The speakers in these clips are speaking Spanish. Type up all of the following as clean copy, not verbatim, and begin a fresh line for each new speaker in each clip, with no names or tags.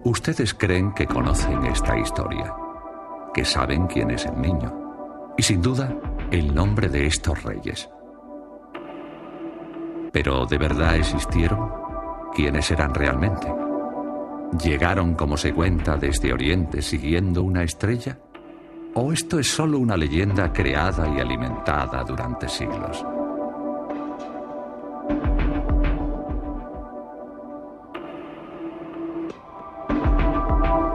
Ustedes creen que conocen esta historia, que saben quién es el niño y sin duda el nombre de estos reyes. ¿Pero de verdad existieron? ¿Quiénes eran realmente? ¿Llegaron, como se cuenta, desde Oriente siguiendo una estrella? ¿O esto es solo una leyenda creada y alimentada durante siglos?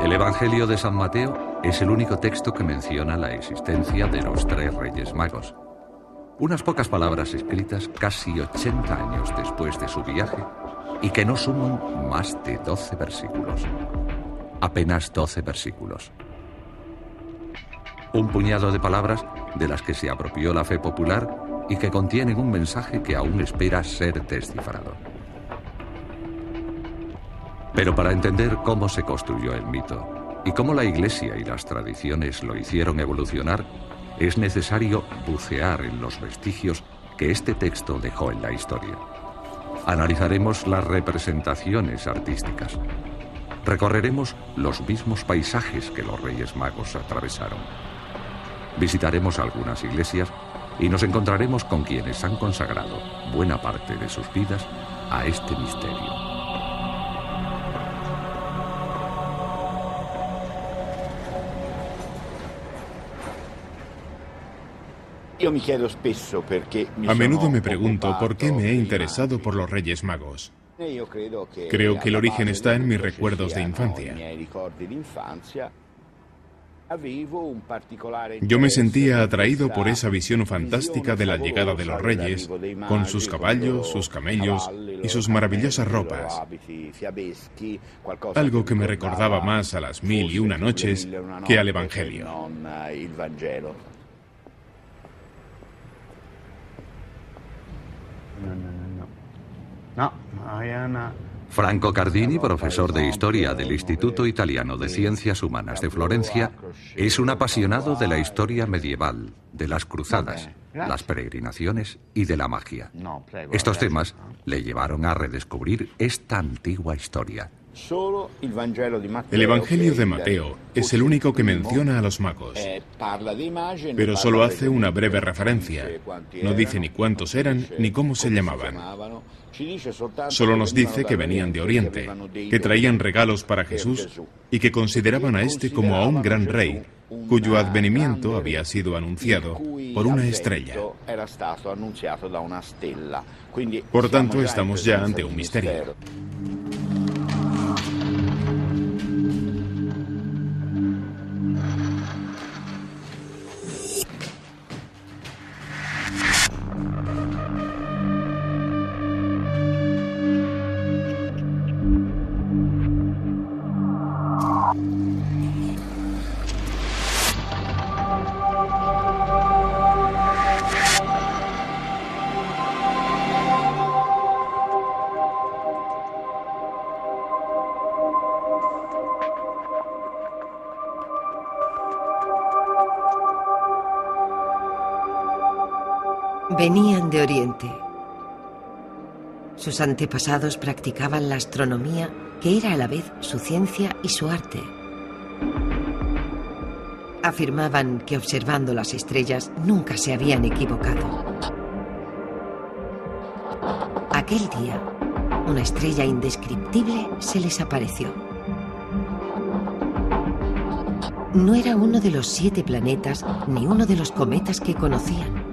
El Evangelio de San Mateo es el único texto que menciona la existencia de los 3 Reyes Magos. Unas pocas palabras escritas casi 80 años después de su viaje y que no suman más de 12 versículos. Apenas 12 versículos. Un puñado de palabras de las que se apropió la fe popular y que contienen un mensaje que aún espera ser descifrado. Pero para entender cómo se construyó el mito y cómo la Iglesia y las tradiciones lo hicieron evolucionar, es necesario bucear en los vestigios que este texto dejó en la historia. Analizaremos las representaciones artísticas. Recorreremos los mismos paisajes que los Reyes Magos atravesaron. Visitaremos algunas iglesias y nos encontraremos con quienes han consagrado buena parte de sus vidas a este misterio.
A menudo me pregunto por qué me he interesado por los Reyes Magos. Creo que el origen está en mis recuerdos de infancia. Yo me sentía atraído por esa visión fantástica de la llegada de los reyes, con sus caballos, sus camellos y sus maravillosas ropas. Algo que me recordaba más a las 1001 noches que al Evangelio.
Franco Cardini, profesor de Historia del Instituto Italiano de Ciencias Humanas de Florencia, es un apasionado de la historia medieval, de las cruzadas, las peregrinaciones y de la magia. Estos temas le llevaron a redescubrir esta antigua historia.
El Evangelio de Mateo es el único que menciona a los magos, pero solo hace una breve referencia. No dice ni cuántos eran ni cómo se llamaban. Solo nos dice que venían de Oriente, que traían regalos para Jesús y que consideraban a este como a un gran rey, cuyo advenimiento había sido anunciado por una estrella. Por tanto, estamos ya ante un misterio.
Venían de Oriente. Sus antepasados practicaban la astronomía, que era a la vez su ciencia y su arte. Afirmaban que observando las estrellas nunca se habían equivocado. Aquel día, una estrella indescriptible se les apareció. No era uno de los 7 planetas ni uno de los cometas que conocían.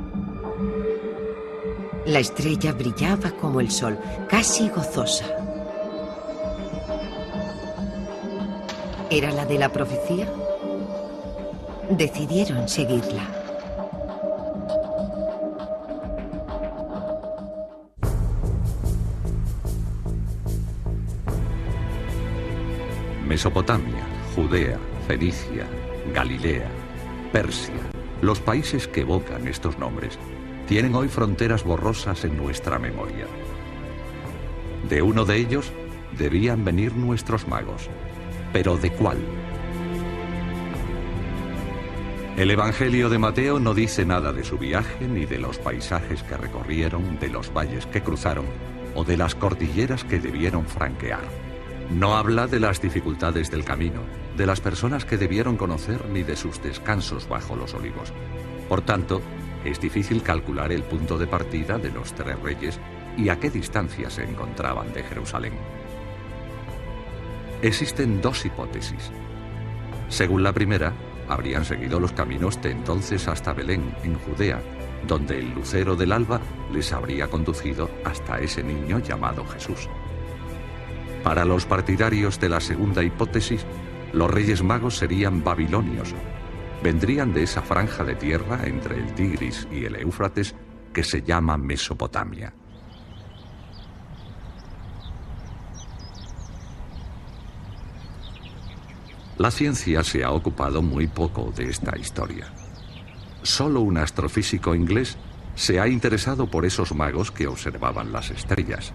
La estrella brillaba como el sol, casi gozosa. ¿Era la de la profecía? Decidieron seguirla.
Mesopotamia, Judea, Fenicia, Galilea, Persia, los países que evocan estos nombres, tienen hoy fronteras borrosas en nuestra memoria. De uno de ellos debían venir nuestros magos. ¿Pero de cuál? El Evangelio de Mateo no dice nada de su viaje, ni de los paisajes que recorrieron, de los valles que cruzaron o de las cordilleras que debieron franquear. No habla de las dificultades del camino, de las personas que debieron conocer ni de sus descansos bajo los olivos. Por tanto, es difícil calcular el punto de partida de los 3 reyes y a qué distancia se encontraban de Jerusalén. Existen 2 hipótesis. Según la primera, habrían seguido los caminos de entonces hasta Belén, en Judea, donde el lucero del alba les habría conducido hasta ese niño llamado Jesús. Para los partidarios de la segunda hipótesis, los Reyes Magos serían babilonios. Vendrían de esa franja de tierra entre el Tigris y el Éufrates que se llama Mesopotamia. La ciencia se ha ocupado muy poco de esta historia. Solo un astrofísico inglés se ha interesado por esos magos que observaban las estrellas.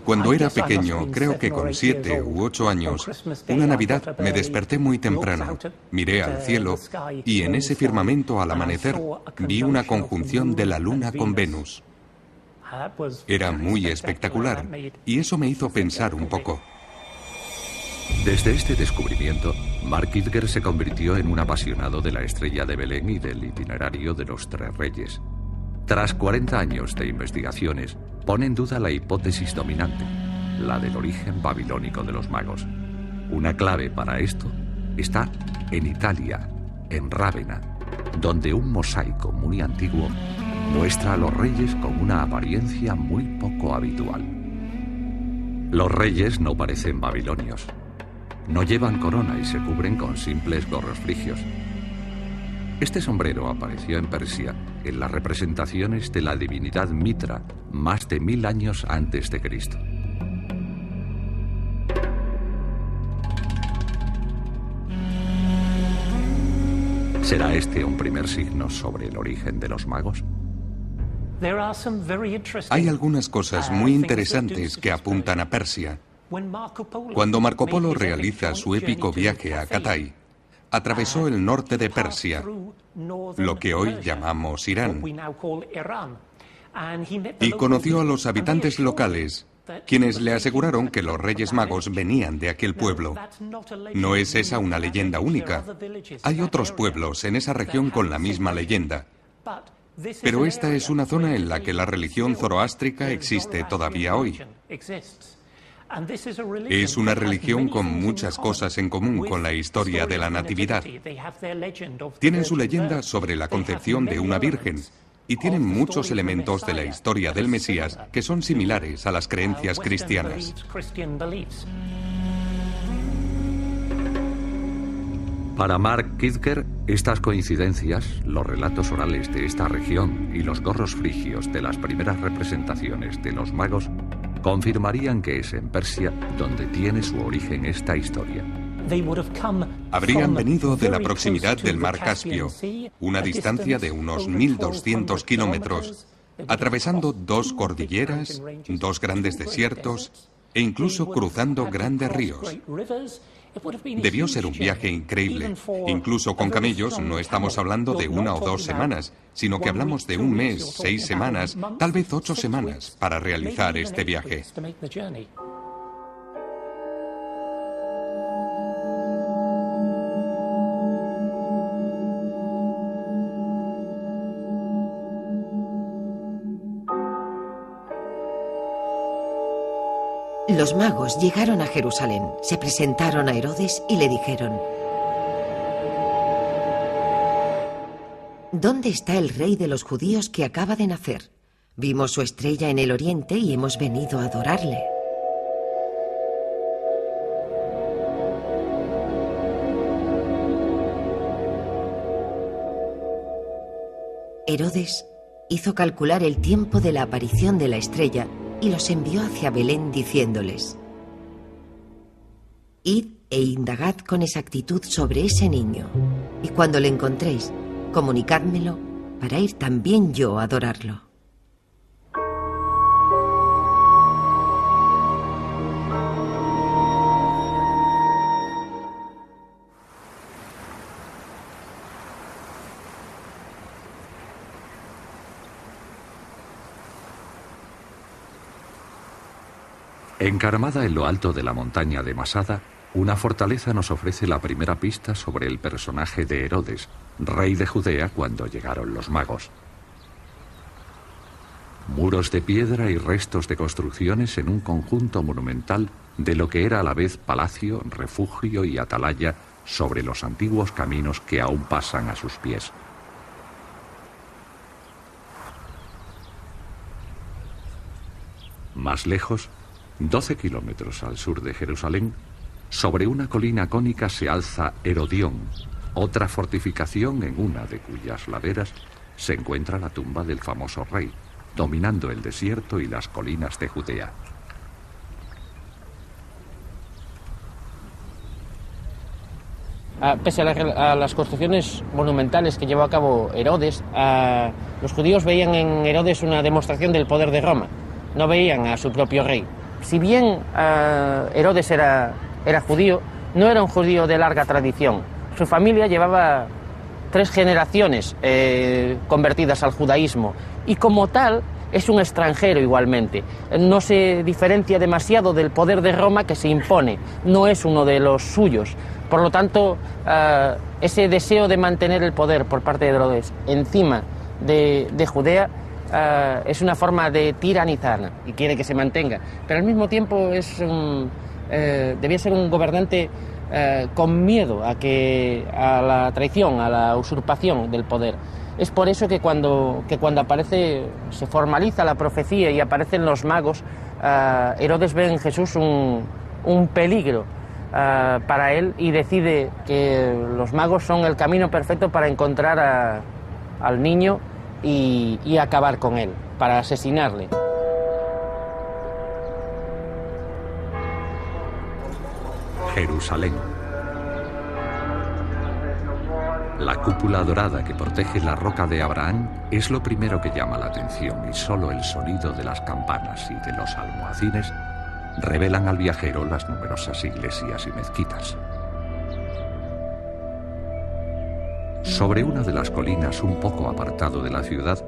Cuando era pequeño, creo que con 7 u 8 años, una Navidad me desperté muy temprano, miré al cielo y en ese firmamento al amanecer vi una conjunción de la Luna con Venus. Era muy espectacular y eso me hizo pensar un poco.
Desde este descubrimiento, Mark Kidger se convirtió en un apasionado de la estrella de Belén y del itinerario de los 3 reyes. Tras 40 años de investigaciones, pone en duda la hipótesis dominante, la del origen babilónico de los magos. Una clave para esto está en Italia, en Rávena, donde un mosaico muy antiguo muestra a los reyes con una apariencia muy poco habitual. Los reyes no parecen babilonios. No llevan corona y se cubren con simples gorros frigios. Este sombrero apareció en Persia en las representaciones de la divinidad Mitra más de 1000 años antes de Cristo. ¿Será este un primer signo sobre el origen de los magos?
Hay algunas cosas muy interesantes que apuntan a Persia. Cuando Marco Polo realiza su épico viaje a Catay, atravesó el norte de Persia, lo que hoy llamamos Irán, y conoció a los habitantes locales, quienes le aseguraron que los Reyes Magos venían de aquel pueblo. No es esa una leyenda única. Hay otros pueblos en esa región con la misma leyenda. Pero esta es una zona en la que la religión zoroástrica existe todavía hoy. Es una religión con muchas cosas en común con la historia de la Natividad. Tienen su leyenda sobre la concepción de una virgen y tienen muchos elementos de la historia del Mesías que son similares a las creencias cristianas.
Para Mark Kidger, estas coincidencias, los relatos orales de esta región y los gorros frigios de las primeras representaciones de los magos confirmarían que es en Persia donde tiene su origen esta historia.
Habrían venido de la proximidad del mar Caspio, una distancia de unos 1200 kilómetros, atravesando 2 cordilleras, 2 grandes desiertos e incluso cruzando grandes ríos. Debió ser un viaje increíble. Incluso con camellos no estamos hablando de 1 o 2 semanas, sino que hablamos de 1 mes, 6 semanas, tal vez 8 semanas para realizar este viaje.
Los magos llegaron a Jerusalén, se presentaron a Herodes y le dijeron: ¿Dónde está el rey de los judíos que acaba de nacer? Vimos su estrella en el oriente y hemos venido a adorarle. Herodes hizo calcular el tiempo de la aparición de la estrella y los envió hacia Belén diciéndoles: Id e indagad con exactitud sobre ese niño, y cuando le encontréis, comunicádmelo para ir también yo a adorarlo.
Encaramada en lo alto de la montaña de Masada, una fortaleza nos ofrece la primera pista sobre el personaje de Herodes, rey de Judea cuando llegaron los magos. Muros de piedra y restos de construcciones en un conjunto monumental de lo que era a la vez palacio, refugio y atalaya sobre los antiguos caminos que aún pasan a sus pies. Más lejos, 12 kilómetros al sur de Jerusalén, sobre una colina cónica se alza Herodión, otra fortificación en una de cuyas laderas se encuentra la tumba del famoso rey, dominando el desierto y las colinas de Judea.
Pese a las construcciones monumentales que llevó a cabo Herodes, los judíos veían en Herodes una demostración del poder de Roma, no veían a su propio rey. Si bien Herodes era judío, no era un judío de larga tradición. Su familia llevaba 3 generaciones convertidas al judaísmo y como tal es un extranjero igualmente. No se diferencia demasiado del poder de Roma que se impone, no es uno de los suyos. Por lo tanto, ese deseo de mantener el poder por parte de Herodes encima de Judea es una forma de tiranizar y quiere que se mantenga. Pero al mismo tiempo debía ser un gobernante con miedo a la traición, a la usurpación del poder. Es por eso que cuando se formaliza la profecía y aparecen los magos, Herodes ve en Jesús un peligro para él y decide que los magos son el camino perfecto para encontrar al niño y acabar con él, para asesinarle.
Jerusalén. La cúpula dorada que protege la roca de Abraham es lo primero que llama la atención y solo el sonido de las campanas y de los almohacines revelan al viajero las numerosas iglesias y mezquitas. Sobre una de las colinas un poco apartado de la ciudad,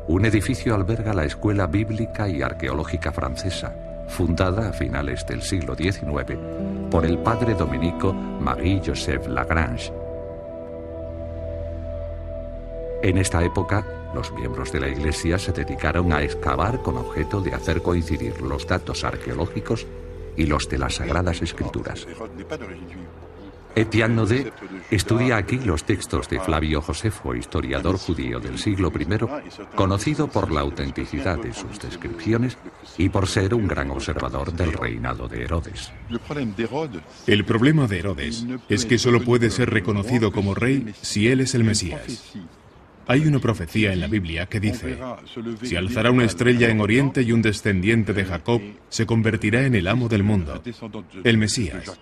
un edificio alberga la Escuela Bíblica y Arqueológica Francesa, fundada a finales del siglo XIX por el padre dominico Marie-Joseph Lagrange. En esta época, los miembros de la Iglesia se dedicaron a excavar con objeto de hacer coincidir los datos arqueológicos y los de las Sagradas Escrituras. Etienne Naudet estudia aquí los textos de Flavio Josefo, historiador judío del siglo I, conocido por la autenticidad de sus descripciones y por ser un gran observador del reinado de Herodes.
El problema de Herodes es que solo puede ser reconocido como rey si él es el Mesías. Hay una profecía en la Biblia que dice: se alzará una estrella en Oriente y un descendiente de Jacob se convertirá en el amo del mundo, el Mesías.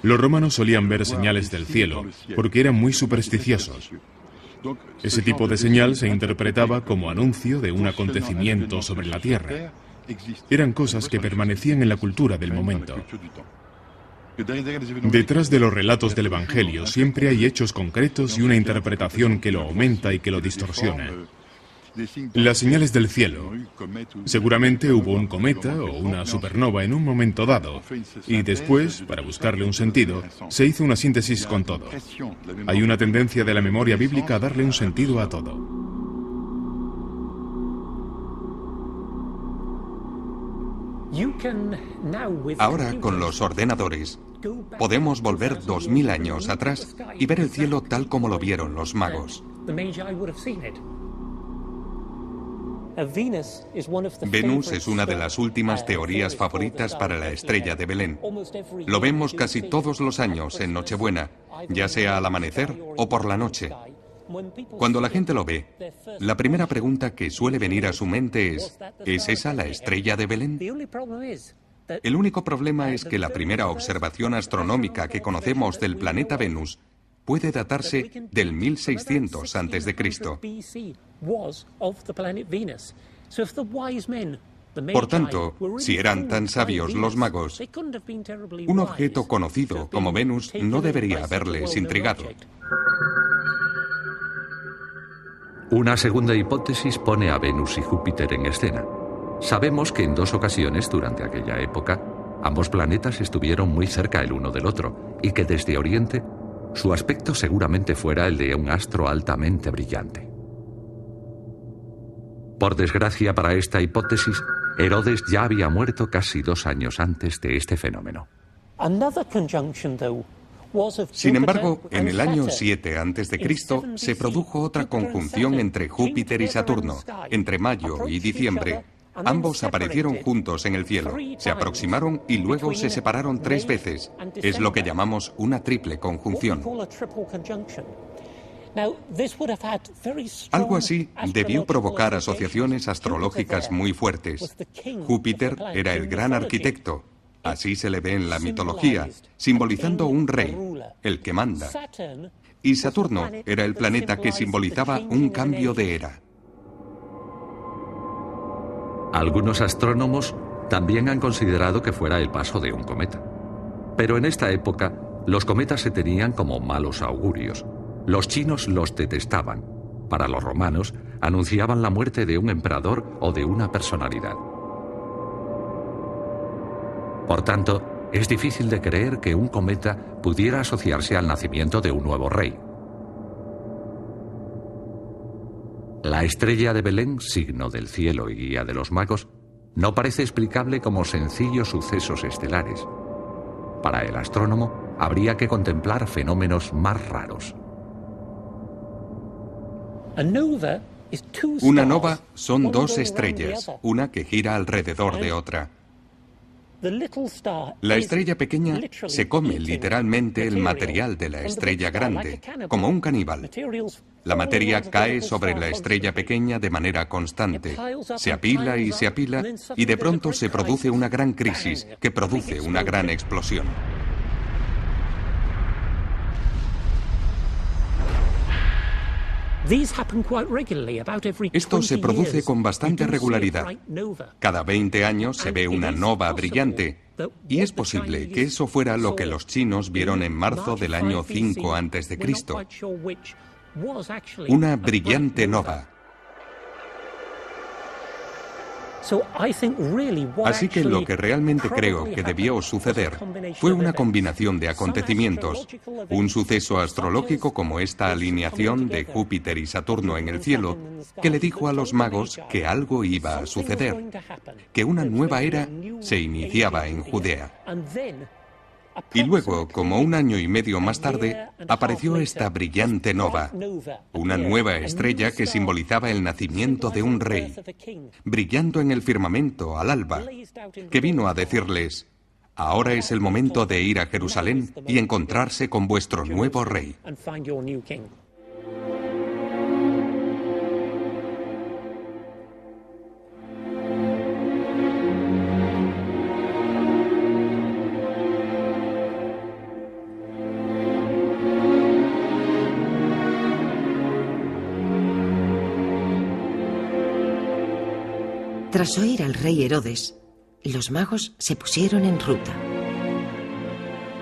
Los romanos solían ver señales del cielo porque eran muy supersticiosos. Ese tipo de señal se interpretaba como anuncio de un acontecimiento sobre la tierra. Eran cosas que permanecían en la cultura del momento. Detrás de los relatos del Evangelio siempre hay hechos concretos y una interpretación que lo aumenta y que lo distorsiona. Las señales del cielo. Seguramente hubo un cometa o una supernova en un momento dado, y después, para buscarle un sentido, se hizo una síntesis con todo. Hay una tendencia de la memoria bíblica a darle un sentido a todo.
Ahora, con los ordenadores, podemos volver 2000 años atrás y ver el cielo tal como lo vieron los magos. Venus es una de las últimas teorías favoritas para la estrella de Belén. Lo vemos casi todos los años en Nochebuena, ya sea al amanecer o por la noche. Cuando la gente lo ve, la primera pregunta que suele venir a su mente ¿es esa la estrella de Belén? El único problema es que la primera observación astronómica que conocemos del planeta Venus puede datarse del 1600 a.C. Por tanto, si eran tan sabios los magos, un objeto conocido como Venus no debería haberles intrigado.
Una segunda hipótesis pone a Venus y Júpiter en escena. Sabemos que en 2 ocasiones durante aquella época, ambos planetas estuvieron muy cerca el uno del otro y que desde Oriente su aspecto seguramente fuera el de un astro altamente brillante. Por desgracia para esta hipótesis, Herodes ya había muerto casi 2 años antes de este fenómeno.
Sin embargo, en el año 7 a.C. se produjo otra conjunción entre Júpiter y Saturno. Entre mayo y diciembre, ambos aparecieron juntos en el cielo, se aproximaron y luego se separaron 3 veces. Es lo que llamamos una triple conjunción. Algo así debió provocar asociaciones astrológicas muy fuertes. Júpiter era el gran arquitecto, así se le ve en la mitología, simbolizando un rey, el que manda. Y Saturno era el planeta que simbolizaba un cambio de era.
Algunos astrónomos también han considerado que fuera el paso de un cometa. Pero en esta época, los cometas se tenían como malos augurios. Los chinos los detestaban. Para los romanos, anunciaban la muerte de un emperador o de una personalidad. Por tanto, es difícil de creer que un cometa pudiera asociarse al nacimiento de un nuevo rey. La estrella de Belén, signo del cielo y guía de los magos, no parece explicable como sencillos sucesos estelares. Para el astrónomo, habría que contemplar fenómenos más raros.
Una nova son 2 estrellas, una que gira alrededor de otra. La estrella pequeña se come literalmente el material de la estrella grande, como un caníbal. La materia cae sobre la estrella pequeña de manera constante. Se apila y de pronto se produce una gran crisis que produce una gran explosión. Esto se produce con bastante regularidad. Cada 20 años se ve una nova brillante, y es posible que eso fuera lo que los chinos vieron en marzo del año 5 a.C. Una brillante nova. Así que lo que realmente creo que debió suceder fue una combinación de acontecimientos, un suceso astrológico como esta alineación de Júpiter y Saturno en el cielo, que le dijo a los magos que algo iba a suceder, que una nueva era se iniciaba en Judea. Y luego, como 1 año y medio más tarde, apareció esta brillante nova, una nueva estrella que simbolizaba el nacimiento de un rey, brillando en el firmamento al alba, que vino a decirles: ahora es el momento de ir a Jerusalén y encontrarse con vuestro nuevo rey.
Tras oír al rey Herodes, los magos se pusieron en ruta.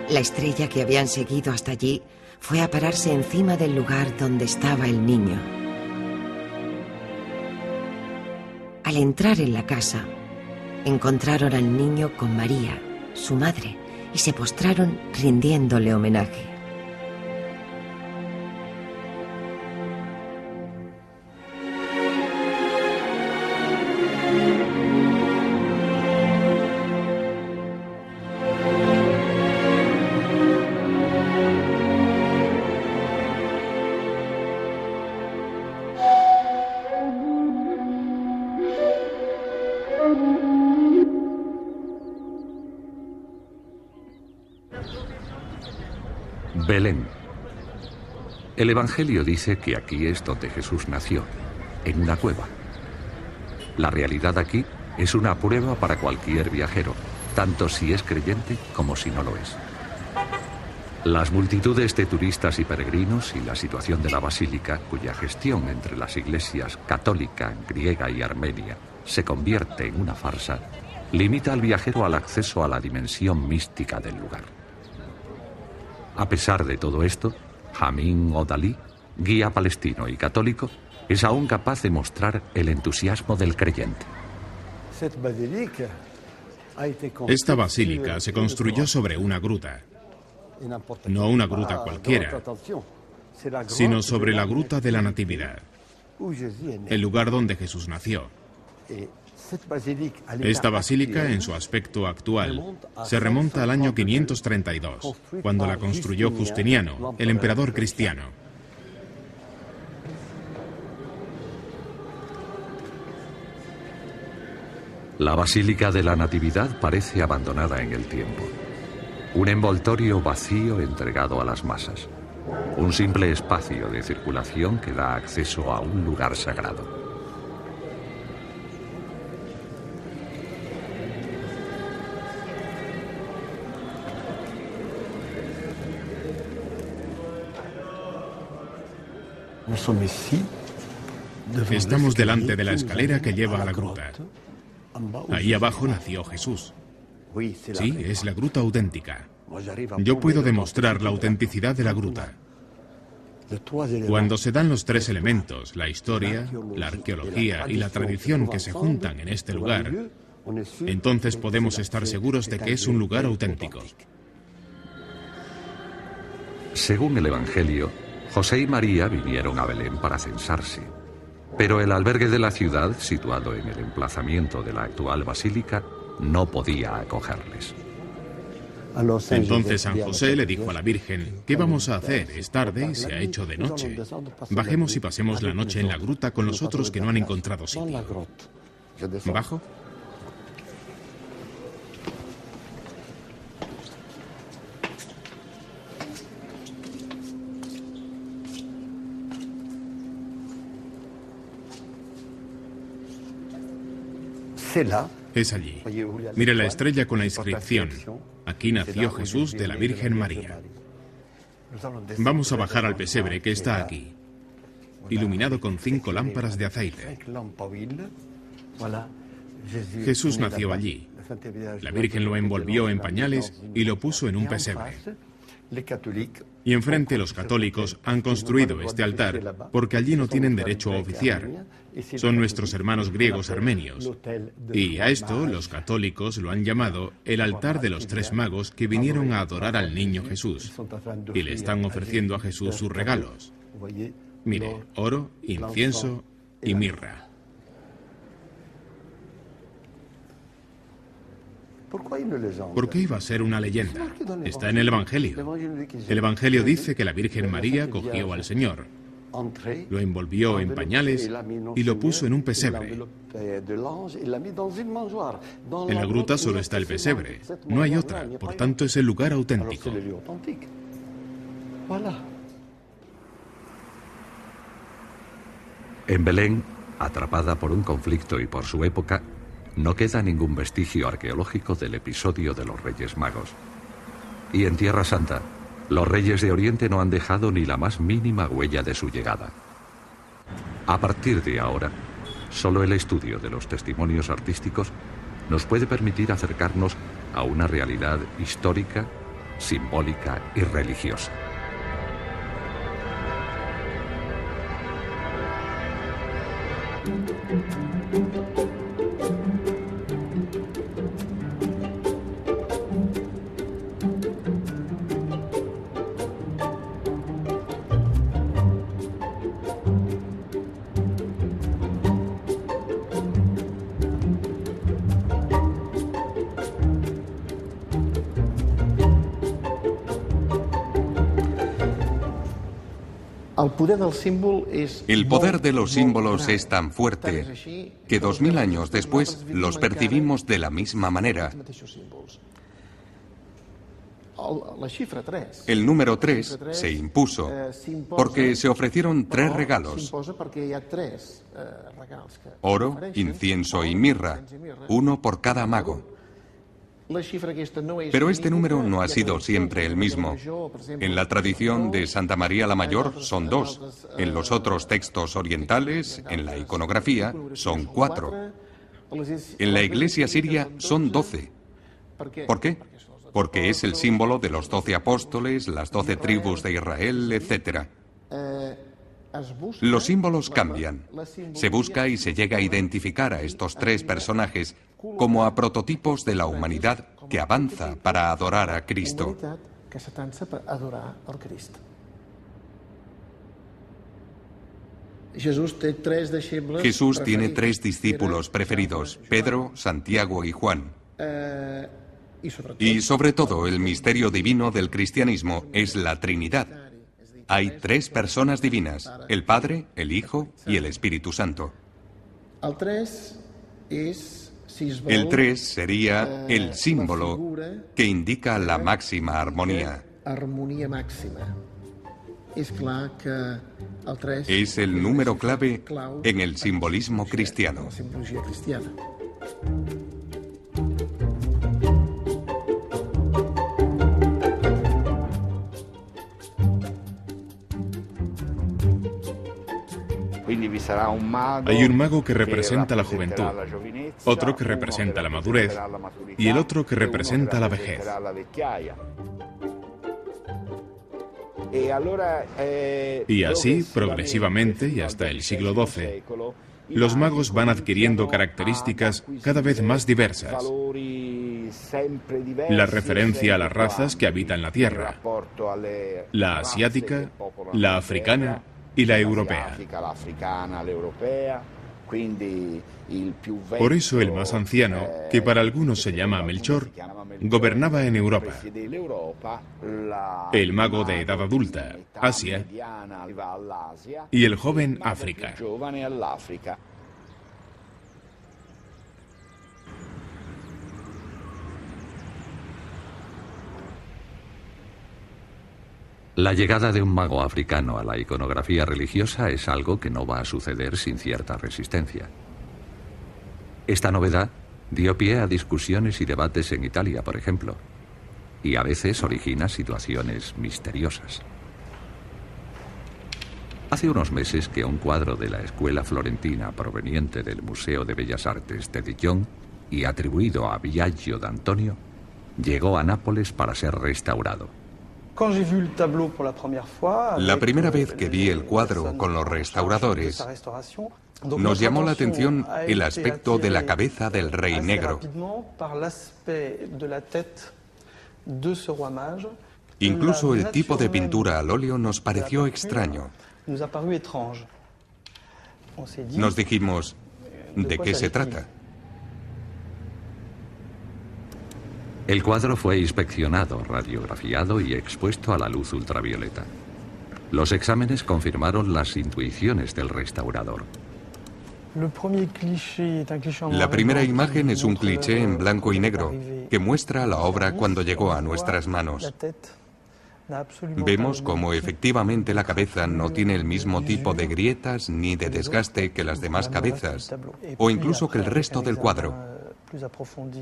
La estrella que habían seguido hasta allí fue a pararse encima del lugar donde estaba el niño. Al entrar en la casa, encontraron al niño con María, su madre, y se postraron rindiéndole homenaje.
Belén. El Evangelio dice que aquí es donde Jesús nació, en una cueva. La realidad aquí es una prueba para cualquier viajero, tanto si es creyente como si no lo es. Las multitudes de turistas y peregrinos y la situación de la basílica, cuya gestión entre las iglesias católica, griega y armenia se convierte en una farsa, limita al viajero al acceso a la dimensión mística del lugar. A pesar de todo esto, Hamid Odali, guía palestino y católico, es aún capaz de mostrar el entusiasmo del creyente.
Esta basílica se construyó sobre una gruta, no una gruta cualquiera, sino sobre la gruta de la Natividad, el lugar donde Jesús nació. Esta basílica, en su aspecto actual, se remonta al año 532, cuando la construyó Justiniano, el emperador cristiano.
La Basílica de la Natividad parece abandonada en el tiempo. Un envoltorio vacío entregado a las masas. Un simple espacio de circulación que da acceso a un lugar sagrado.
Estamos delante de la escalera que lleva a la gruta. Ahí abajo nació Jesús. Sí, es la gruta auténtica. Yo puedo demostrar la autenticidad de la gruta. Cuando se dan los tres elementos, la historia, la arqueología y la tradición que se juntan en este lugar, entonces podemos estar seguros de que es un lugar auténtico.
Según el Evangelio, José y María vinieron a Belén para censarse. Pero el albergue de la ciudad, situado en el emplazamiento de la actual basílica, no podía acogerles.
Entonces San José le dijo a la Virgen: ¿qué vamos a hacer? Es tarde y se ha hecho de noche. Bajemos y pasemos la noche en la gruta con los otros que no han encontrado sitio. ¿Bajo? Es allí. Mire la estrella con la inscripción: aquí nació Jesús de la Virgen María. Vamos a bajar al pesebre que está aquí, iluminado con 5 lámparas de aceite. Jesús nació allí. La Virgen lo envolvió en pañales y lo puso en un pesebre. Y enfrente los católicos han construido este altar porque allí no tienen derecho a oficiar. Son nuestros hermanos griegos armenios. Y a esto los católicos lo han llamado el altar de los 3 magos que vinieron a adorar al niño Jesús. Y le están ofreciendo a Jesús sus regalos. Mire, oro, incienso y mirra. ¿Por qué iba a ser una leyenda? Está en el Evangelio. El Evangelio dice que la Virgen María cogió al Señor, lo envolvió en pañales y lo puso en un pesebre. En la gruta solo está el pesebre, no hay otra, por tanto es el lugar auténtico.
En Belén, atrapada por un conflicto y por su época, no queda ningún vestigio arqueológico del episodio de los Reyes Magos. Y en Tierra Santa, los reyes de Oriente no han dejado ni la más mínima huella de su llegada. A partir de ahora, solo el estudio de los testimonios artísticos nos puede permitir acercarnos a una realidad histórica, simbólica y religiosa.
El poder de los símbolos es tan fuerte que 2000 años después los percibimos de la misma manera. El número 3 se impuso porque se ofrecieron 3 regalos: oro, incienso y mirra, uno por cada mago. Pero este número no ha sido siempre el mismo. En la tradición de Santa María la Mayor son 2. En los otros textos orientales, en la iconografía, son 4. En la iglesia siria son 12. ¿Por qué? Porque es el símbolo de los 12 apóstoles, las 12 tribus de Israel, etc. Los símbolos cambian. Se busca y se llega a identificar a estos tres personajes como a prototipos de la humanidad que avanza para adorar a Cristo. Jesús tiene tres discípulos preferidos, Pedro, Santiago y Juan. Y sobre todo, el misterio divino del cristianismo es la Trinidad. Hay tres personas divinas, el Padre, el Hijo y el Espíritu Santo. El tres sería el símbolo que indica la máxima armonía. Es el número clave en el simbolismo cristiano.
Hay un mago que representa la juventud, otro que representa la madurez y el otro que representa la vejez. Y así, progresivamente y hasta el siglo XII, los magos van adquiriendo características cada vez más diversas. La referencia a las razas que habitan la Tierra, la asiática, la africana y la europea. Por eso el más anciano, que para algunos se llama Melchor, gobernaba en Europa. El mago de edad adulta, Asia, y el joven, África.
La llegada de un mago africano a la iconografía religiosa es algo que no va a suceder sin cierta resistencia. Esta novedad dio pie a discusiones y debates en Italia, por ejemplo, y a veces origina situaciones misteriosas. Hace unos meses que un cuadro de la escuela florentina proveniente del Museo de Bellas Artes de Dijon y atribuido a Biagio d'Antonio llegó a Nápoles para ser restaurado.
La primera vez que vi el cuadro con los restauradores, nos llamó la atención el aspecto de la cabeza del Rey Negro. Incluso el tipo de pintura al óleo nos pareció extraño. Nos dijimos, ¿de qué se trata?
El cuadro fue inspeccionado, radiografiado y expuesto a la luz ultravioleta. Los exámenes confirmaron las intuiciones del restaurador.
La primera imagen es un cliché en blanco y negro que muestra la obra cuando llegó a nuestras manos. Vemos cómo efectivamente la cabeza no tiene el mismo tipo de grietas ni de desgaste que las demás cabezas, o incluso que el resto del cuadro.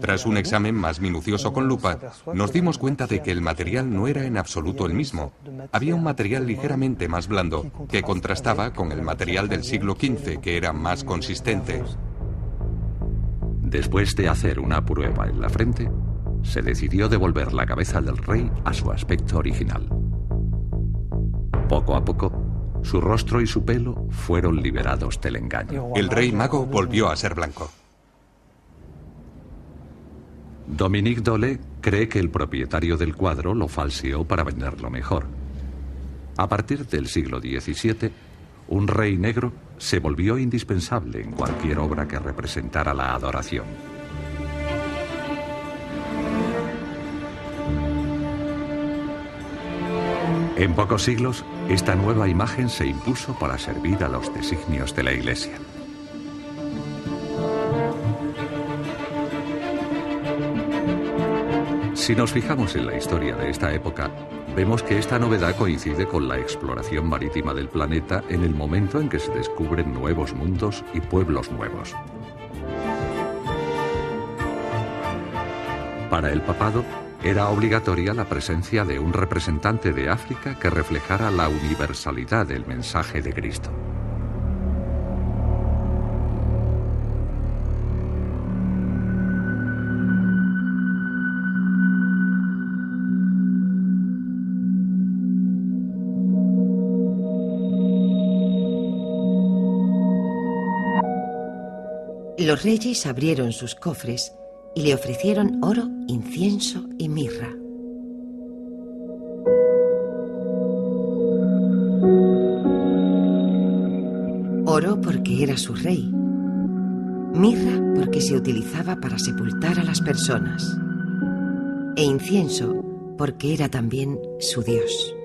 Tras un examen más minucioso con lupa, nos dimos cuenta de que el material no era en absoluto el mismo. Había un material ligeramente más blando, que contrastaba con el material del siglo XV, que era más consistente.
Después de hacer una prueba en la frente, se decidió devolver la cabeza del rey a su aspecto original. Poco a poco, su rostro y su pelo fueron liberados del engaño.
El rey mago volvió a ser blanco.
Dominique Dole cree que el propietario del cuadro lo falseó para venderlo mejor. A partir del siglo XVII, un rey negro se volvió indispensable en cualquier obra que representara la adoración. En pocos siglos, esta nueva imagen se impuso para servir a los designios de la Iglesia. Si nos fijamos en la historia de esta época, vemos que esta novedad coincide con la exploración marítima del planeta en el momento en que se descubren nuevos mundos y pueblos nuevos. Para el papado, era obligatoria la presencia de un representante de África que reflejara la universalidad del mensaje de Cristo.
Los reyes abrieron sus cofres y le ofrecieron oro, incienso y mirra. Oro porque era su rey. Mirra porque se utilizaba para sepultar a las personas. E incienso porque era también su dios.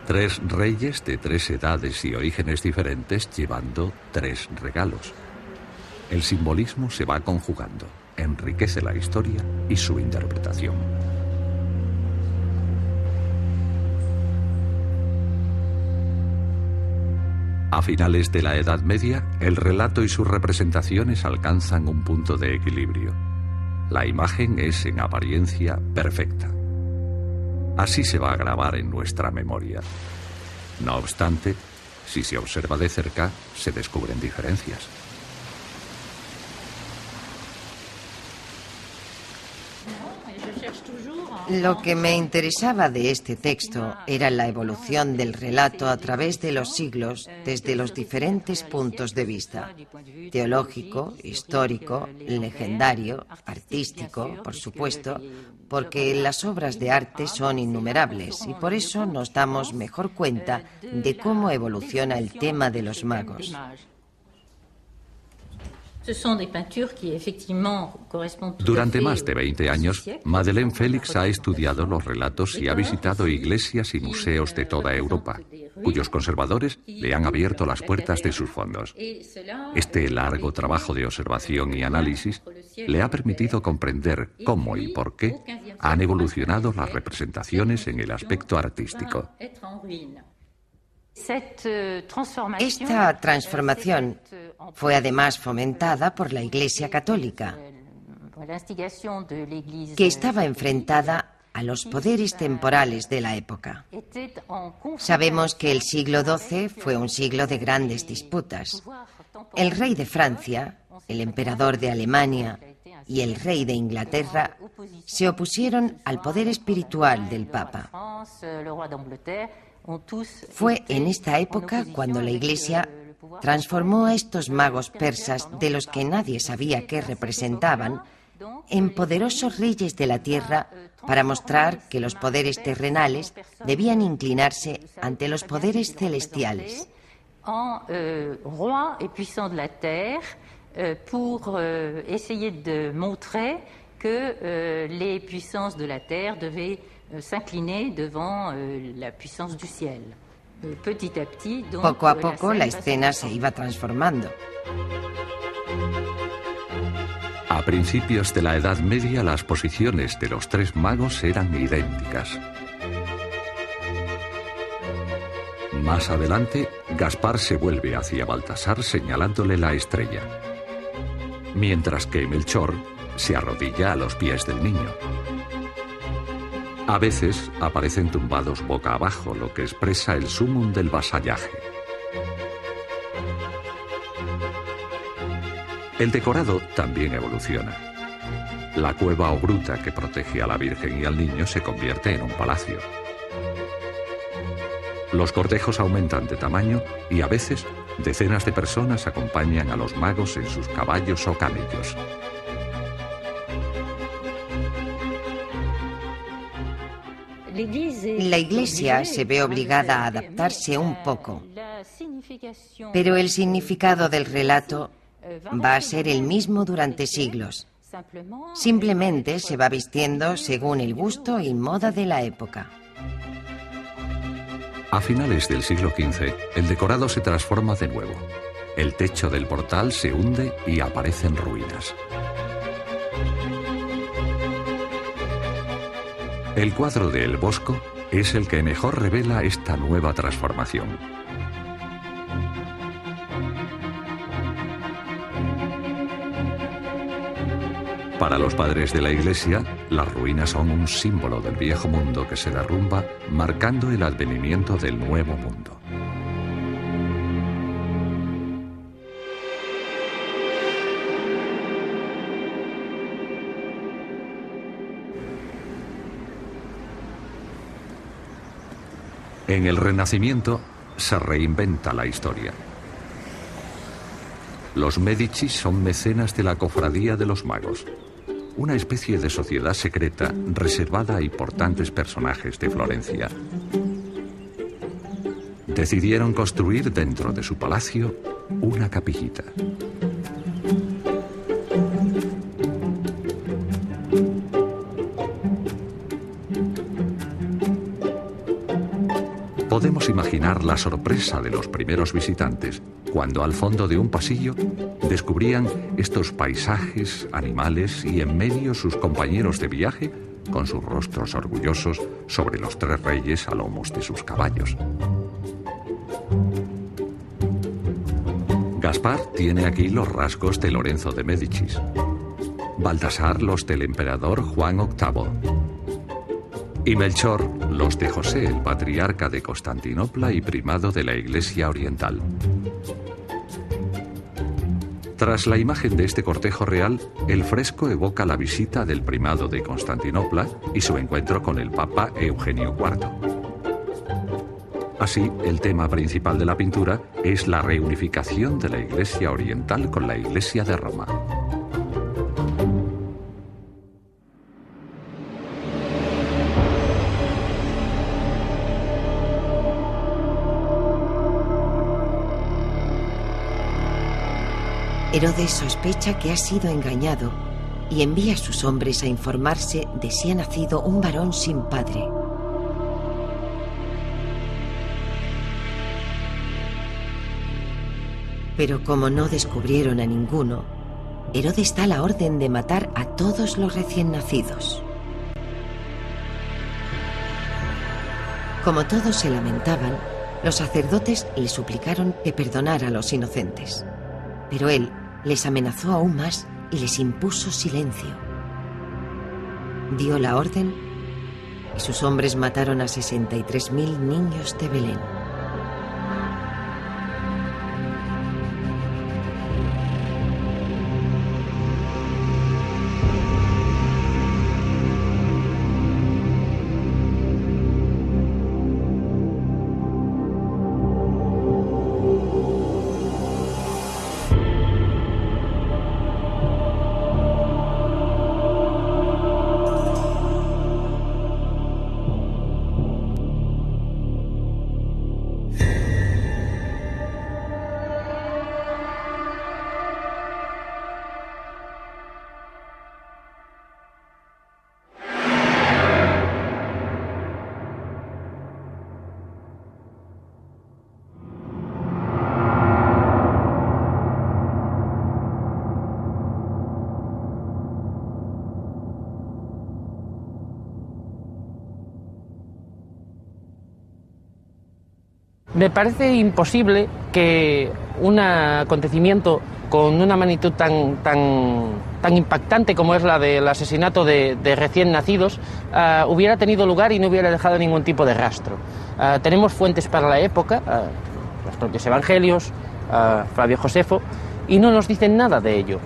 Tres reyes de tres edades y orígenes diferentes llevando tres regalos. El simbolismo se va conjugando, enriquece la historia y su interpretación. A finales de la Edad Media, el relato y sus representaciones alcanzan un punto de equilibrio. La imagen es en apariencia perfecta. Así se va a grabar en nuestra memoria. No obstante, si se observa de cerca, se descubren diferencias.
Lo que me interesaba de este texto era la evolución del relato a través de los siglos desde los diferentes puntos de vista: teológico, histórico, legendario, artístico, por supuesto, porque las obras de arte son innumerables y por eso nos damos mejor cuenta de cómo evoluciona el tema de los magos.
Durante más de 20 años, Madeleine Félix ha estudiado los relatos y ha visitado iglesias y museos de toda Europa, cuyos conservadores le han abierto las puertas de sus fondos. Este largo trabajo de observación y análisis le ha permitido comprender cómo y por qué han evolucionado las representaciones en el aspecto artístico.
Esta transformación fue además fomentada por la Iglesia Católica, que estaba enfrentada a los poderes temporales de la época. Sabemos que el siglo XII fue un siglo de grandes disputas. El rey de Francia, el emperador de Alemania y el rey de Inglaterra se opusieron al poder espiritual del Papa. Fue en esta época cuando la Iglesia transformó a estos magos persas, de los que nadie sabía qué representaban, en poderosos reyes de la tierra, para mostrar que los poderes terrenales debían inclinarse ante los poderes celestiales.
Roi et puissant de la terre, pour essayer de montrer que les puissances de la terre devaient s'incliner devant la puissance du ciel. Petit à petit, donc,
poco a poco la escena se iba transformando.
A principios de la Edad Media, las posiciones de los tres magos eran idénticas. Más adelante, Gaspar se vuelve hacia Baltasar señalándole la estrella, mientras que Melchor se arrodilla a los pies del niño. A veces aparecen tumbados boca abajo, lo que expresa el sumum del vasallaje. El decorado también evoluciona. La cueva o gruta que protege a la Virgen y al niño se convierte en un palacio. Los cortejos aumentan de tamaño y a veces decenas de personas acompañan a los magos en sus caballos o camellos.
La Iglesia se ve obligada a adaptarse un poco, pero el significado del relato va a ser el mismo durante siglos. Simplemente se va vistiendo según el gusto y moda de la época.
A finales del siglo XV, el decorado se transforma de nuevo. El techo del portal se hunde y aparecen ruinas. El cuadro de El Bosco es el que mejor revela esta nueva transformación. Para los padres de la Iglesia, las ruinas son un símbolo del viejo mundo que se derrumba, marcando el advenimiento del nuevo mundo. En el Renacimiento se reinventa la historia. Los Medici son mecenas de la Cofradía de los Magos, una especie de sociedad secreta reservada a importantes personajes de Florencia. Decidieron construir dentro de su palacio una capillita. Podemos imaginar la sorpresa de los primeros visitantes cuando al fondo de un pasillo descubrían estos paisajes, animales y en medio sus compañeros de viaje con sus rostros orgullosos sobre los tres reyes a lomos de sus caballos. Gaspar tiene aquí los rasgos de Lorenzo de Médicis, Baltasar los del emperador Juan VIII y Melchor los de José, el patriarca de Constantinopla y primado de la Iglesia Oriental. Tras la imagen de este cortejo real, el fresco evoca la visita del primado de Constantinopla y su encuentro con el Papa Eugenio IV. Así, el tema principal de la pintura es la reunificación de la Iglesia Oriental con la Iglesia de Roma.
Herodes sospecha que ha sido engañado y envía a sus hombres a informarse de si ha nacido un varón sin padre. Pero como no descubrieron a ninguno, Herodes da la orden de matar a todos los recién nacidos. Como todos se lamentaban, los sacerdotes le suplicaron que perdonara a los inocentes. Pero él les amenazó aún más y les impuso silencio. Dio la orden y sus hombres mataron a 63.000 niños de Belén.
Me parece imposible que un acontecimiento con una magnitud tan impactante como es la del asesinato de recién nacidos hubiera tenido lugar y no hubiera dejado ningún tipo de rastro. Tenemos fuentes para la época, los propios evangelios, Flavio Josefo, y no nos dicen nada de ello.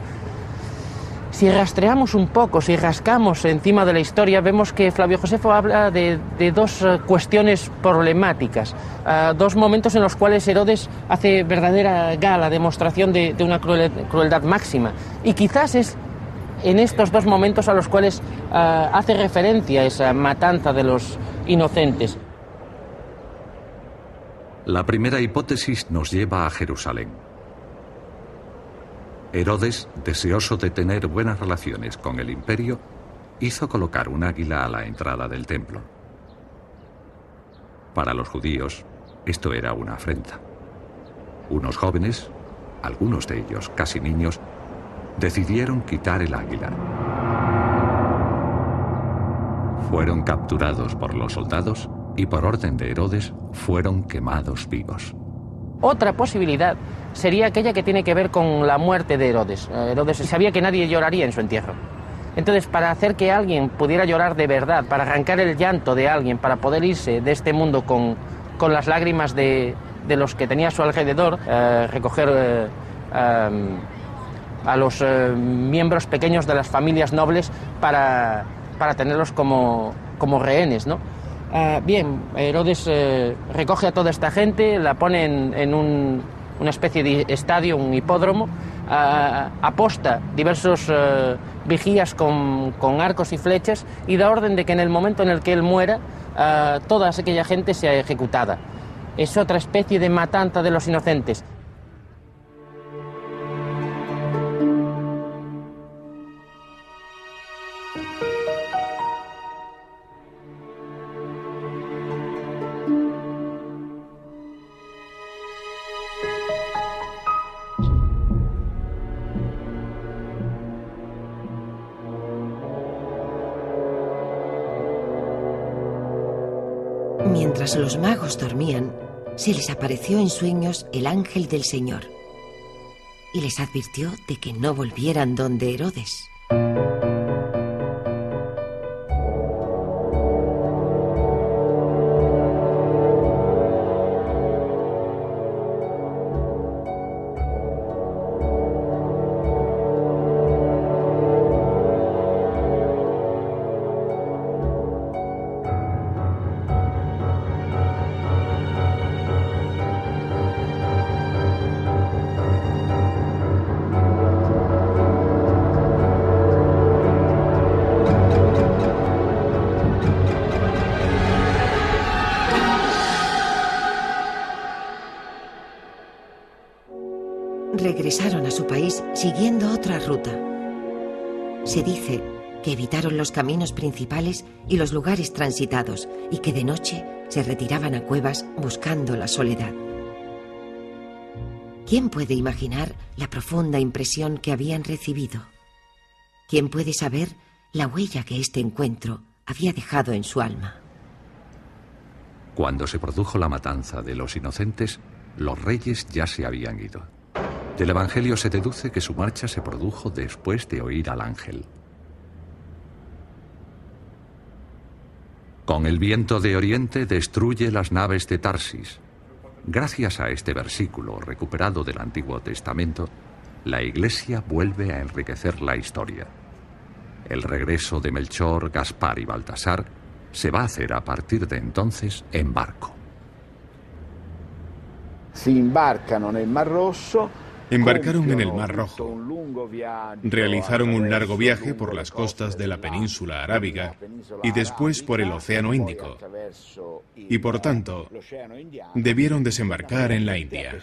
Si rastreamos un poco, si rascamos encima de la historia, vemos que Flavio Josefo habla de dos cuestiones problemáticas, dos momentos en los cuales Herodes hace verdadera gala, demostración de una crueldad máxima. Y quizás es en estos dos momentos a los cuales hace referencia esa matanza de los inocentes.
La primera hipótesis nos lleva a Jerusalén. Herodes, deseoso de tener buenas relaciones con el imperio, hizo colocar un águila a la entrada del templo. Para los judíos, esto era una afrenta. Unos jóvenes, algunos de ellos casi niños, decidieron quitar el águila. Fueron capturados por los soldados y por orden de Herodes fueron quemados vivos.
Otra posibilidad sería aquella que tiene que ver con la muerte de Herodes. Herodes sabía que nadie lloraría en su entierro. Entonces, para hacer que alguien pudiera llorar de verdad, para arrancar el llanto de alguien, para poder irse de este mundo con las lágrimas de los que tenía a su alrededor, recoger a los miembros pequeños de las familias nobles para tenerlos como rehenes, ¿no? Bien, Herodes recoge a toda esta gente, la pone en una especie de estadio, un hipódromo, aposta diversos vigías con arcos y flechas y da orden de que en el momento en el que él muera, toda aquella gente sea ejecutada. Es otra especie de matanza de los inocentes.
Mientras los magos dormían, se les apareció en sueños el ángel del Señor y les advirtió de que no volvieran donde Herodes. Regresaron a su país siguiendo otra ruta. Se dice que evitaron los caminos principales y los lugares transitados y que de noche se retiraban a cuevas buscando la soledad. ¿Quién puede imaginar la profunda impresión que habían recibido? ¿Quién puede saber la huella que este encuentro había dejado en su alma?
Cuando se produjo la matanza de los inocentes, los reyes ya se habían ido. Del Evangelio se deduce que su marcha se produjo después de oír al ángel. Con el viento de oriente destruye las naves de Tarsis. Gracias a este versículo recuperado del Antiguo Testamento, la Iglesia vuelve a enriquecer la historia. El regreso de Melchor, Gaspar y Baltasar se va a hacer a partir de entonces en barco.
Embarcaron en el Mar Rojo, realizaron un largo viaje por las costas de la península arábiga y después por el Océano Índico, y por tanto debieron desembarcar en la India.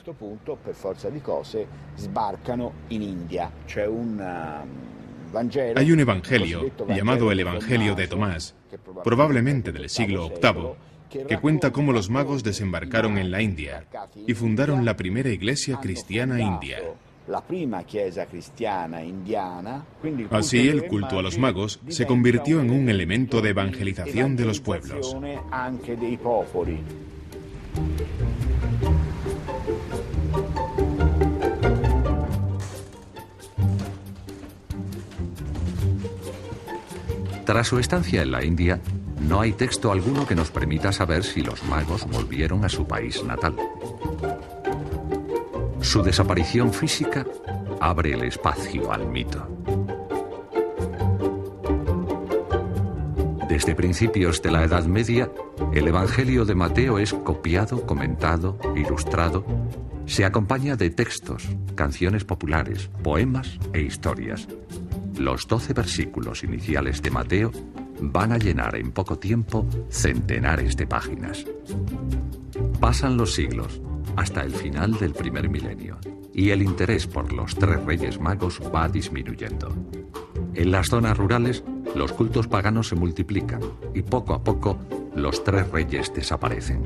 Hay un evangelio llamado el Evangelio de Tomás, probablemente del siglo VIII, que cuenta cómo los magos desembarcaron en la India y fundaron la primera iglesia cristiana india. Así, el culto a los magos se convirtió en un elemento de evangelización de los pueblos.
Tras su estancia en la India, no hay texto alguno que nos permita saber si los magos volvieron a su país natal. Su desaparición física abre el espacio al mito. Desde principios de la Edad Media, el Evangelio de Mateo es copiado, comentado, ilustrado. Se acompaña de textos, canciones populares, poemas e historias. Los 12 versículos iniciales de Mateo van a llenar en poco tiempo centenares de páginas. Pasan los siglos hasta el final del primer milenio y el interés por los tres reyes magos va disminuyendo. En las zonas rurales, los cultos paganos se multiplican y poco a poco los tres reyes desaparecen.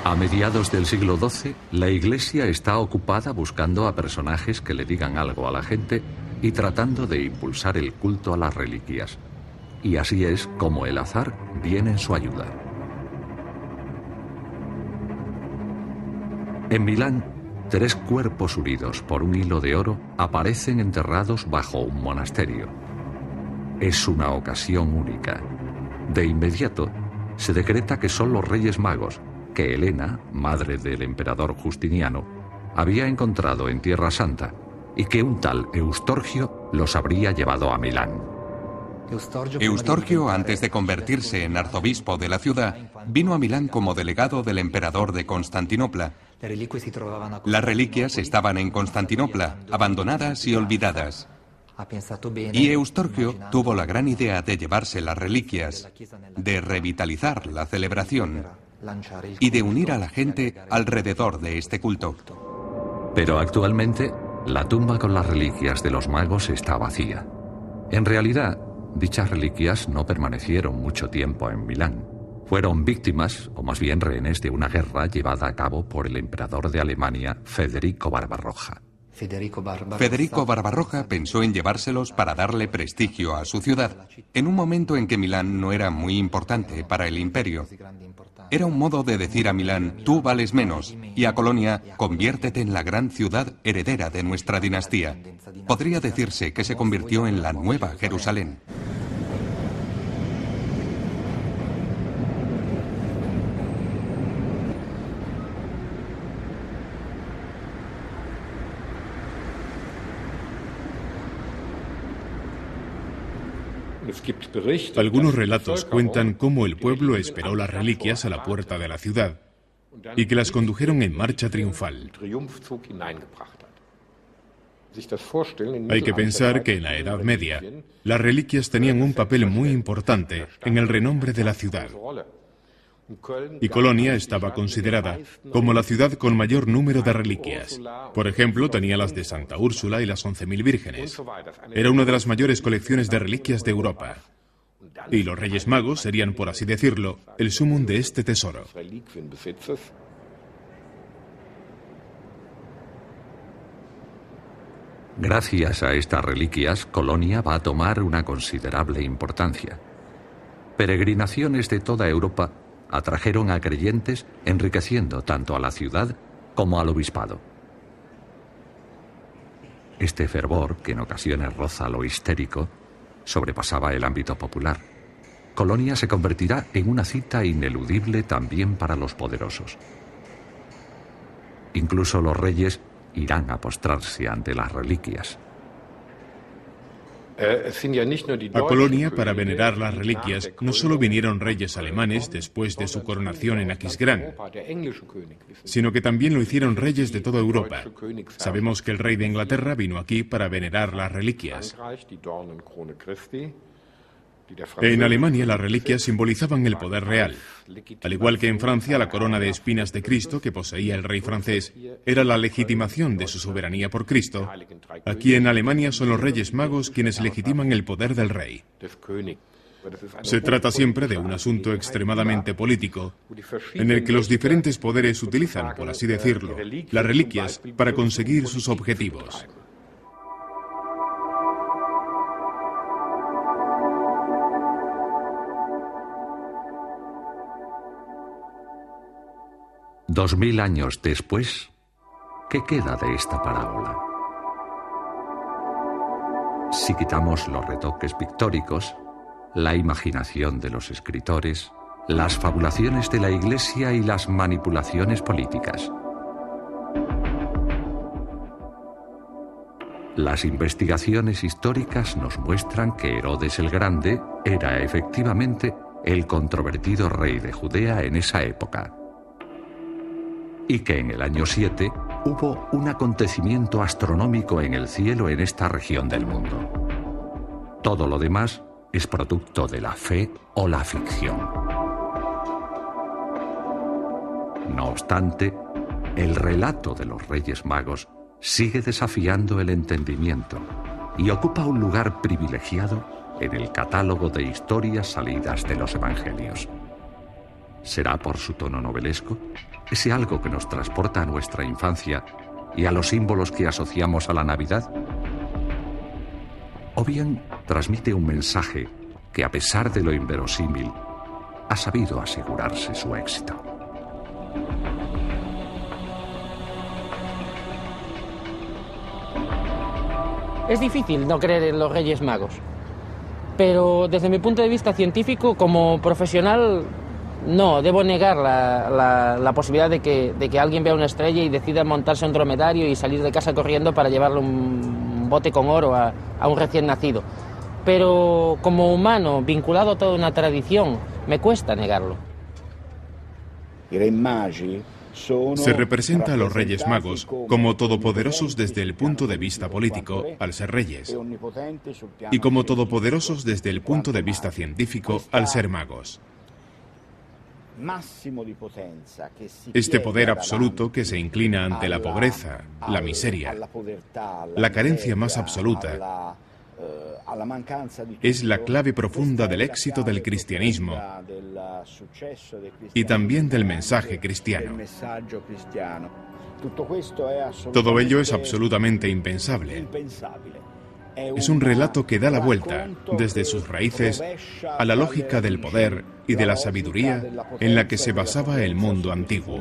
A mediados del siglo XII, la Iglesia está ocupada buscando a personajes que le digan algo a la gente y tratando de impulsar el culto a las reliquias. Y así es como el azar viene en su ayuda. En Milán, 3 cuerpos unidos por un hilo de oro aparecen enterrados bajo un monasterio. Es una ocasión única. De inmediato, se decreta que son los Reyes Magos, que Helena, madre del emperador Justiniano, había encontrado en Tierra Santa y que un tal Eustorgio los habría llevado a Milán.
Eustorgio, antes de convertirse en arzobispo de la ciudad, vino a Milán como delegado del emperador de Constantinopla. Las reliquias estaban en Constantinopla, abandonadas y olvidadas. Y Eustorgio tuvo la gran idea de llevarse las reliquias, de revitalizar la celebración y de unir a la gente alrededor de este culto.
Pero actualmente, la tumba con las reliquias de los magos está vacía. En realidad, dichas reliquias no permanecieron mucho tiempo en Milán. Fueron víctimas, o más bien rehenes, de una guerra llevada a cabo por el emperador de Alemania, Federico Barbarroja.
Federico Barbarroja pensó en llevárselos para darle prestigio a su ciudad, en un momento en que Milán no era muy importante para el imperio. Era un modo de decir a Milán, tú vales menos, y a Colonia, conviértete en la gran ciudad heredera de nuestra dinastía. Podría decirse que se convirtió en la nueva Jerusalén.
Algunos relatos cuentan cómo el pueblo esperó las reliquias a la puerta de la ciudad y que las condujeron en marcha triunfal. Hay que pensar que en la Edad Media, las reliquias tenían un papel muy importante en el renombre de la ciudad. Y Colonia estaba considerada como la ciudad con mayor número de reliquias. Por ejemplo, tenía las de Santa Úrsula y las 11.000 vírgenes. Era una de las mayores colecciones de reliquias de Europa. Y los Reyes Magos serían, por así decirlo, el sumum de este tesoro.
Gracias a estas reliquias, Colonia va a tomar una considerable importancia. Peregrinaciones de toda Europa atrajeron a creyentes, enriqueciendo tanto a la ciudad como al obispado. Este fervor, que en ocasiones roza lo histérico, sobrepasaba el ámbito popular. Colonia se convertirá en una cita ineludible también para los poderosos. Incluso los reyes irán a postrarse ante las reliquias.
A Colonia, para venerar las reliquias, no solo vinieron reyes alemanes después de su coronación en Aquisgrán, sino que también lo hicieron reyes de toda Europa. Sabemos que el rey de Inglaterra vino aquí para venerar las reliquias. En Alemania, las reliquias simbolizaban el poder real. Al igual que en Francia, la corona de espinas de Cristo que poseía el rey francés era la legitimación de su soberanía por Cristo. Aquí en Alemania son los Reyes Magos quienes legitiman el poder del rey. Se trata siempre de un asunto extremadamente político, en el que los diferentes poderes utilizan, por así decirlo, las reliquias para conseguir sus objetivos.
Dos 2000 años después, ¿qué queda de esta parábola? Si quitamos los retoques pictóricos, la imaginación de los escritores, las fabulaciones de la Iglesia y las manipulaciones políticas. Las investigaciones históricas nos muestran que Herodes el Grande era efectivamente el controvertido rey de Judea en esa época, y que en el año 7 hubo un acontecimiento astronómico en el cielo en esta región del mundo. Todo lo demás es producto de la fe o la ficción. No obstante, el relato de los Reyes Magos sigue desafiando el entendimiento y ocupa un lugar privilegiado en el catálogo de historias salidas de los Evangelios. ¿Será por su tono novelesco? ¿Ese algo que nos transporta a nuestra infancia y a los símbolos que asociamos a la Navidad? ¿O bien transmite un mensaje que, a pesar de lo inverosímil, ha sabido asegurarse su éxito?
Es difícil no creer en los Reyes Magos, pero desde mi punto de vista científico, como profesional, No, debo negar la posibilidad de que alguien vea una estrella y decida montarse un dromedario y salir de casa corriendo para llevarle un bote con oro a un recién nacido. Pero como humano, vinculado a toda una tradición, me cuesta negarlo.
Se representa a los Reyes Magos como todopoderosos desde el punto de vista político, al ser reyes, y como todopoderosos desde el punto de vista científico, al ser magos. Este poder absoluto que se inclina ante la pobreza, la miseria, la carencia más absoluta, es la clave profunda del éxito del cristianismo y también del mensaje cristiano. Todo ello es absolutamente impensable. Es un relato que da la vuelta, desde sus raíces, a la lógica del poder y de la sabiduría en la que se basaba el mundo antiguo.